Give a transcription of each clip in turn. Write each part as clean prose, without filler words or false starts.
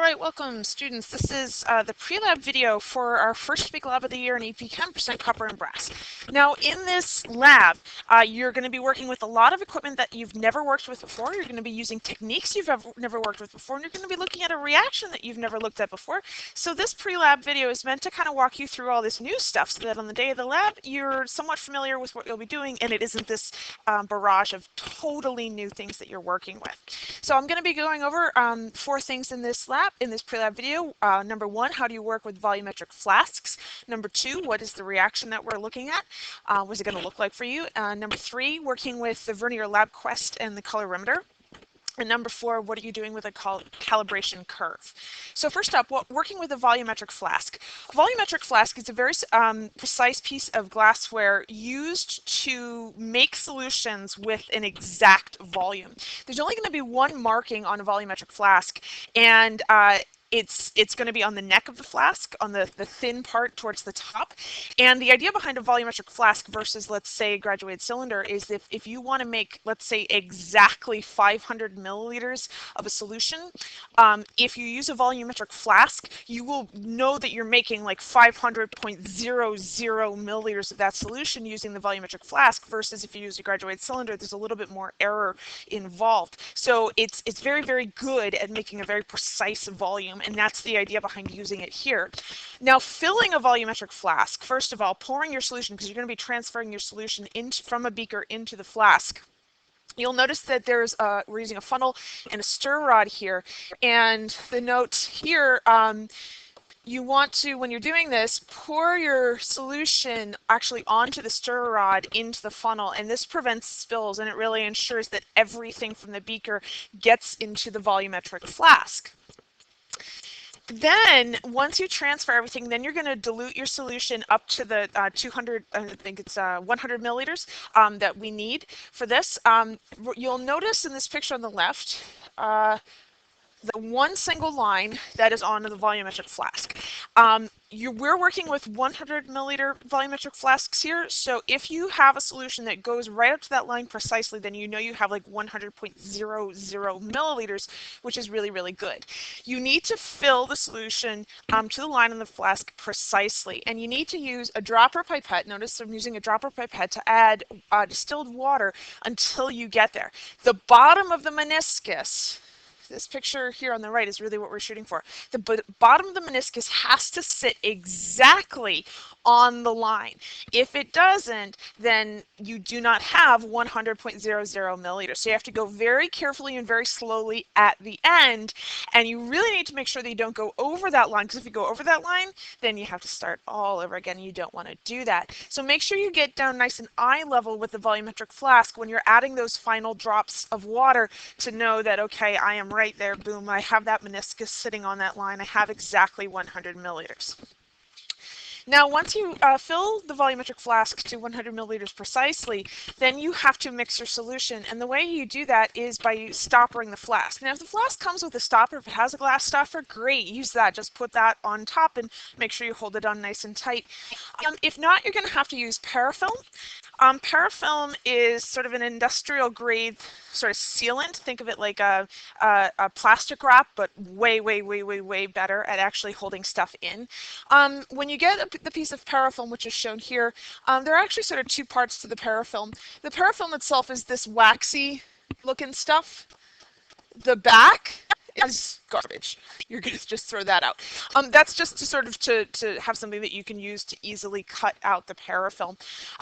right, welcome students. This is the pre-lab video for our first big lab of the year in EP Chem, percent copper and brass. Now in this lab, you're going to be working with a lot of equipment that you've never worked with before. You're going to be using techniques you've never worked with before, and you're going to be looking at a reaction that you've never looked at before. So this pre-lab video is meant to kind of walk you through all this new stuff so that on the day of the lab, you're somewhat familiar with what you'll be doing, and it isn't this barrage of totally new things that you're working with. So I'm going to be going over 4 things in this pre-lab video. Number 1, how do you work with volumetric flasks? Number 2, what is the reaction that we're looking at? What's it going to look like for you? Number 3, working with the Vernier Lab Quest and the colorimeter. And number 4, what are you doing with a calibration curve? So first up, working with a volumetric flask. A volumetric flask is a very precise piece of glassware used to make solutions with an exact volume. There's only going to be one marking on a volumetric flask, and it's going to be on the neck of the flask, on the thin part towards the top. And the idea behind a volumetric flask versus, let's say, a graduated cylinder is if you want to make, let's say, exactly 500 milliliters of a solution, if you use a volumetric flask, you will know that you're making like 500.00 milliliters of that solution using the volumetric flask, versus if you use a graduated cylinder, there's a little bit more error involved. So it's very, very good at making a very precise volume, and that's the idea behind using it here. Now, filling a volumetric flask, first of all, pouring your solution, because you're going to be transferring your solution from a beaker into the flask. You'll notice that we're using a funnel and a stir rod here, and the note here, you want to, when you're doing this, pour your solution actually onto the stir rod into the funnel, and this prevents spills, and it really ensures that everything from the beaker gets into the volumetric flask. Then, once you transfer everything, then you're going to dilute your solution up to the 100 milliliters that we need for this. You'll notice in this picture on the left, the one single line that is on the volumetric flask. We're working with 100 milliliter volumetric flasks here, so if you have a solution that goes right up to that line precisely, then you know you have like 100.00 milliliters, which is really, really good. You need to fill the solution to the line on the flask precisely, and you need to use a dropper pipette. Notice I'm using a dropper pipette to add distilled water until you get there. The bottom of the meniscus, this picture here on the right is really what we're shooting for. The bottom of the meniscus has to sit exactly on the line. If it doesn't, then you do not have 100.00 milliliters. So you have to go very carefully and very slowly at the end, and you really need to make sure that you don't go over that line, because if you go over that line, then you have to start all over again. You don't want to do that. So make sure you get down nice and eye level with the volumetric flask when you're adding those final drops of water to know that, okay, I am right there, boom, I have that meniscus sitting on that line. I have exactly 100 milliliters. Now, once you fill the volumetric flask to 100 milliliters precisely, then you have to mix your solution. And the way you do that is by stoppering the flask. Now, if the flask comes with a stopper, if it has a glass stopper, great, use that. Just put that on top and make sure you hold it on nice and tight. If not, you're going to have to use parafilm. Parafilm is sort of an industrial grade sort of sealant. Think of it like a plastic wrap, but way, way, way, way, way better at actually holding stuff in. When you get the piece of parafilm, which is shown here, there are actually sort of 2 parts to the parafilm. The parafilm itself is this waxy looking stuff. The back is garbage. You're going to just throw that out. That's just to sort of to have something that you can use to easily cut out the parafilm.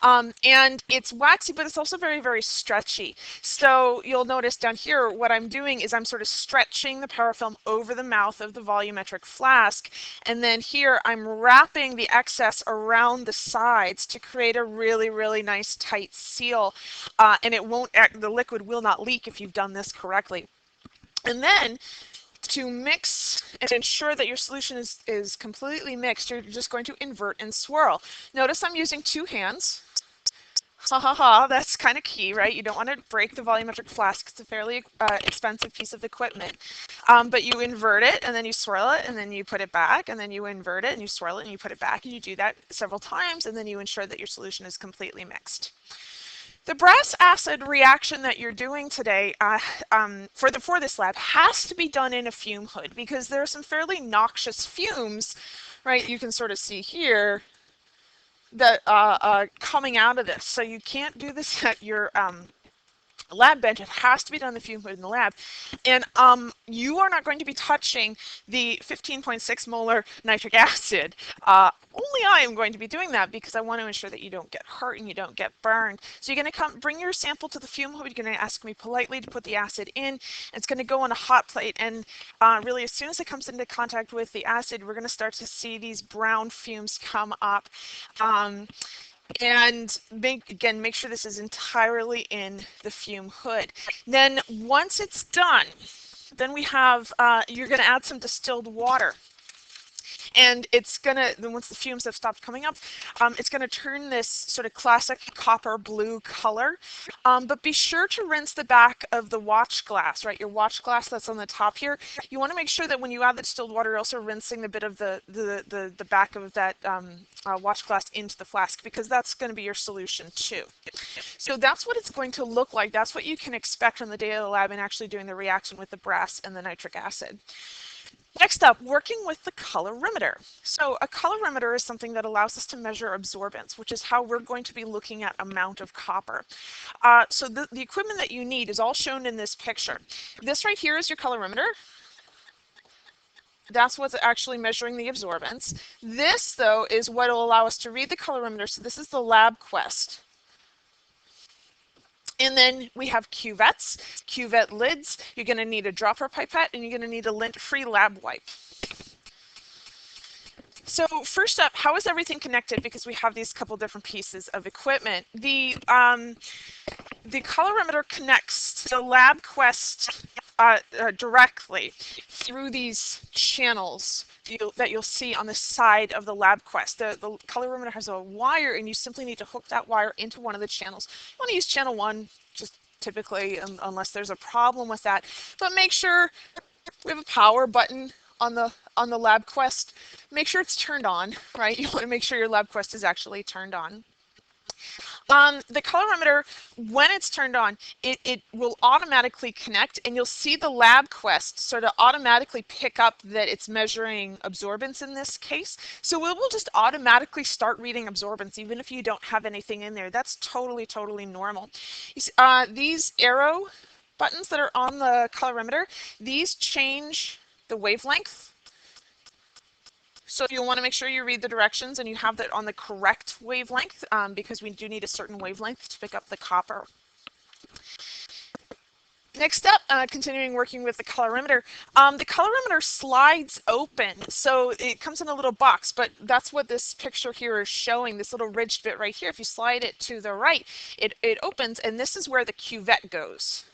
And it's waxy, but it's also very, very stretchy. So you'll notice down here, what I'm doing is I'm sort of stretching the parafilm over the mouth of the volumetric flask. And then here I'm wrapping the excess around the sides to create a really, really nice tight seal. And the liquid will not leak if you've done this correctly. And then, to mix and ensure that your solution is completely mixed, you're just going to invert and swirl. Notice I'm using 2 hands. Ha ha ha, that's kind of key, right? You don't want to break the volumetric flask. It's a fairly expensive piece of equipment. But you invert it, and then you swirl it, and then you put it back, and then you invert it, and you swirl it, and you put it back, and you do that several times, and then you ensure that your solution is completely mixed. The brass acid reaction that you're doing today for this lab has to be done in a fume hood because there are some fairly noxious fumes, right? You can sort of see here that coming out of this. So you can't do this at your lab bench. It has to be done in the fume hood in the lab. And you are not going to be touching the 15.6 molar nitric acid. Only I am going to be doing that because I want to ensure that you don't get hurt and you don't get burned. So you're going to come bring your sample to the fume hood. You're going to ask me politely to put the acid in. It's going to go on a hot plate, and really as soon as it comes into contact with the acid, we're going to start to see these brown fumes come up. And make sure this is entirely in the fume hood. Then once it's done, then we have, you're going to add some distilled water. And it's gonna, once the fumes have stopped coming up, it's gonna turn this sort of classic copper blue color. But be sure to rinse the back of the watch glass, right? Your watch glass that's on the top here. You want to make sure that when you add the distilled water, you're also rinsing the bit of the back of that watch glass into the flask, because that's going to be your solution too. So that's what it's going to look like. That's what you can expect from the day of the lab and actually doing the reaction with the brass and the nitric acid. Next up, working with the colorimeter. So a colorimeter is something that allows us to measure absorbance, which is how we're going to be looking at amount of copper. So the equipment that you need is all shown in this picture. This right here is your colorimeter. That's what's actually measuring the absorbance. This, though, is what will allow us to read the colorimeter. So this is the LabQuest. And then we have cuvettes, cuvette lids. You're going to need a dropper pipette, and you're going to need a lint-free lab wipe. So first up, how is everything connected? Because we have these couple different pieces of equipment. The colorimeter connects the LabQuest directly through these channels that you'll see on the side of the LabQuest. The colorimeter has a wire, and you simply need to hook that wire into one of the channels. You want to use channel 1, just typically, unless there's a problem with that. But make sure we have a power button on the LabQuest. Make sure it's turned on, right? You want to make sure your LabQuest is actually turned on. The colorimeter, when it's turned on, it will automatically connect, and you'll see the LabQuest sort of automatically pick up that it's measuring absorbance in this case. So it will just automatically start reading absorbance even if you don't have anything in there. That's totally, totally normal. These arrow buttons that are on the colorimeter, these change the wavelength. So you'll want to make sure you read the directions and you have that on the correct wavelength, because we do need a certain wavelength to pick up the copper. Next up, continuing working with the colorimeter slides open. So it comes in a little box, but that's what this picture here is showing, this little ridged bit right here. If you slide it to the right, it opens, and this is where the cuvette goes.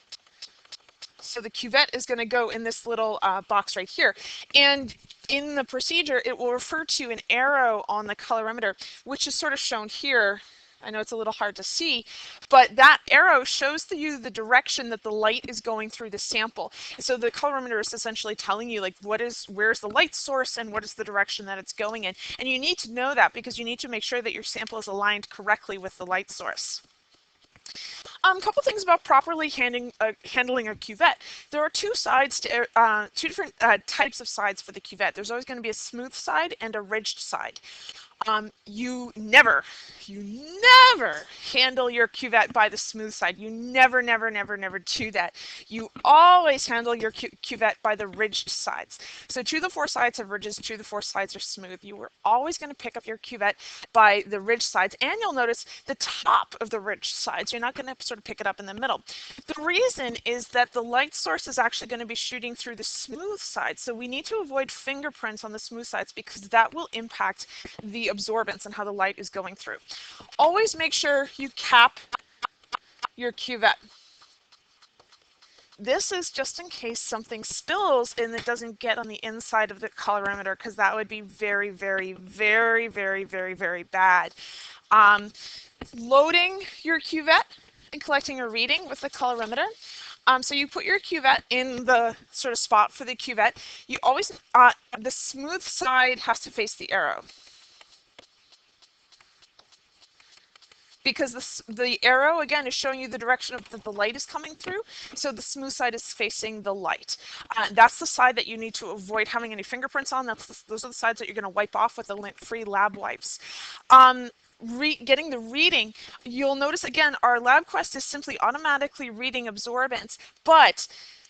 So the cuvette is going to go in this little box right here. And in the procedure, it will refer to an arrow on the colorimeter, which is sort of shown here. I know it's a little hard to see, but that arrow shows you the direction that the light is going through the sample. So the colorimeter is essentially telling you, like, where's the light source and what is the direction that it's going in. And you need to know that because you need to make sure that your sample is aligned correctly with the light source. A couple things about properly handling a cuvette. There are two sides to two different types of sides for the cuvette. There's always going to be a smooth side and a ridged side. You never handle your cuvette by the smooth side. You never do that. You always handle your cuvette by the ridged sides. So 2 of the 4 sides have ridges, 2 of the 4 sides are smooth. You are always going to pick up your cuvette by the ridged sides, and you'll notice the top of the ridged sides. You're not going to sort of pick it up in the middle. The reason is that the light source is actually going to be shooting through the smooth side. So we need to avoid fingerprints on the smooth sides because that will impact the absorbance and how the light is going through. Always make sure you cap your cuvette. This is just in case something spills and it doesn't get on the inside of the colorimeter, because that would be very bad. Loading your cuvette and collecting a reading with the colorimeter. So you put your cuvette in the sort of spot for the cuvette. You always, the smooth side has to face the arrow. because the arrow again is showing you the direction of that the light is coming through. So the smooth side is facing the light. That's the side that you need to avoid having any fingerprints on. Those are the sides that you're going to wipe off with the lint-free lab wipes. Getting the reading, you'll notice again our LabQuest is simply automatically reading absorbance, but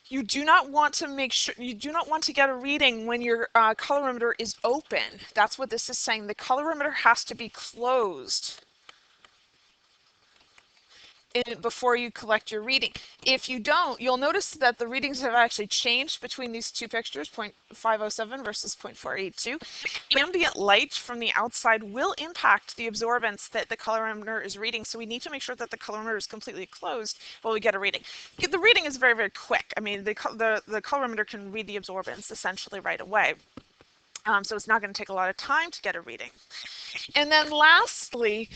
you do not want to get a reading when your colorimeter is open. That's what this is saying. The colorimeter has to be closed before you collect your reading. If you don't, you'll notice that the readings have actually changed between these two pictures, 0.507 versus 0.482. Ambient light from the outside will impact the absorbance that the colorimeter is reading, so we need to make sure that the colorimeter is completely closed while we get a reading. The reading is very, very quick. I mean, the colorimeter can read the absorbance essentially right away. So it's not going to take a lot of time to get a reading. And then lastly,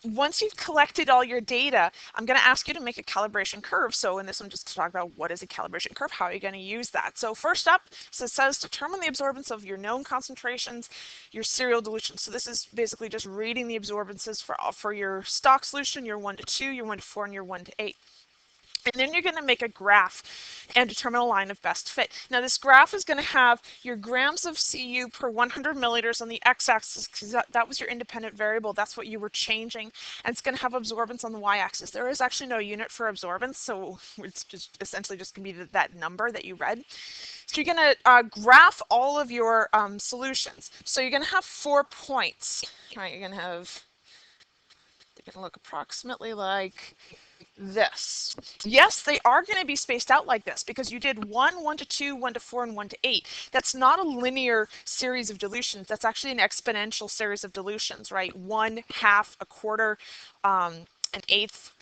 once you've collected all your data, I'm going to ask you to make a calibration curve. So in this one, just to talk about what is a calibration curve, how are you going to use that? So first up, so it says determine the absorbance of your known concentrations, your serial dilution. So this is basically just reading the absorbances for your stock solution, your 1 to 2, your 1 to 4, and your 1 to 8. And then you're going to make a graph and determine a line of best fit. Now this graph is going to have your grams of Cu per 100 milliliters on the x-axis, because that was your independent variable. That's what you were changing. And it's going to have absorbance on the y-axis. There is actually no unit for absorbance, so it's just essentially just going to be that number that you read. So you're going to graph all of your solutions. So you're going to have 4 points. Right? You're going to have, they're going to look approximately like this. Yes, they are going to be spaced out like this because you did 1, 1 to 2, 1 to 4, and 1 to 8. That's not a linear series of dilutions. That's actually an exponential series of dilutions, right? 1, half, a quarter, an eighth,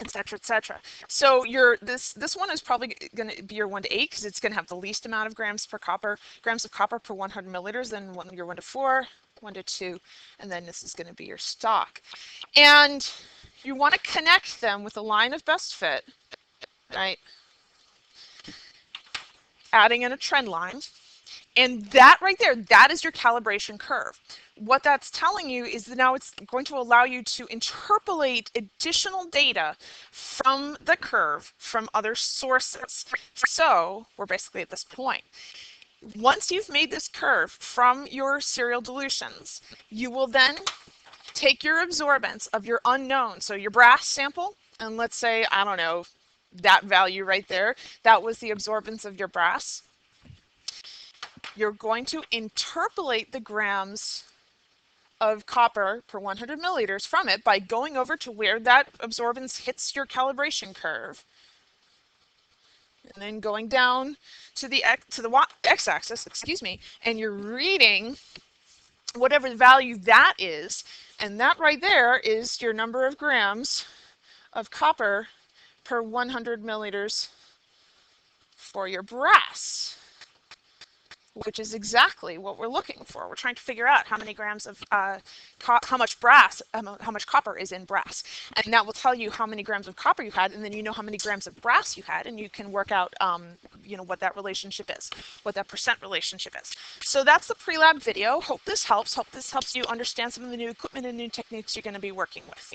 etc., etc. So this one is probably going to be your 1 to 8 because it's going to have the least amount of grams of copper per 100 milliliters. Then your 1 to 4, 1 to 2, and then this is going to be your stock. And you want to connect them with a line of best fit, right? Adding in a trend line. And that right there, that is your calibration curve. What that's telling you is that now it's going to allow you to interpolate additional data from the curve from other sources. So we're basically at this point. Once you've made this curve from your serial dilutions, you will then take your absorbance of your unknown, so your brass sample, and let's say, I don't know, that value right there, that was the absorbance of your brass. You're going to interpolate the grams of copper per 100 milliliters from it by going over to where that absorbance hits your calibration curve, and then going down to the x-axis, excuse me, and you're reading whatever the value that is, and that right there is your number of grams of copper per 100 milliliters for your brass, which is exactly what we're looking for. We're trying to figure out how many grams of how much copper is in brass, and that will tell you how many grams of copper you had, and then you know how many grams of brass you had, and you can work out what that relationship is, what that percent relationship is. So that's the pre-lab video. Hope this helps. Hope this helps you understand some of the new equipment and new techniques you're going to be working with.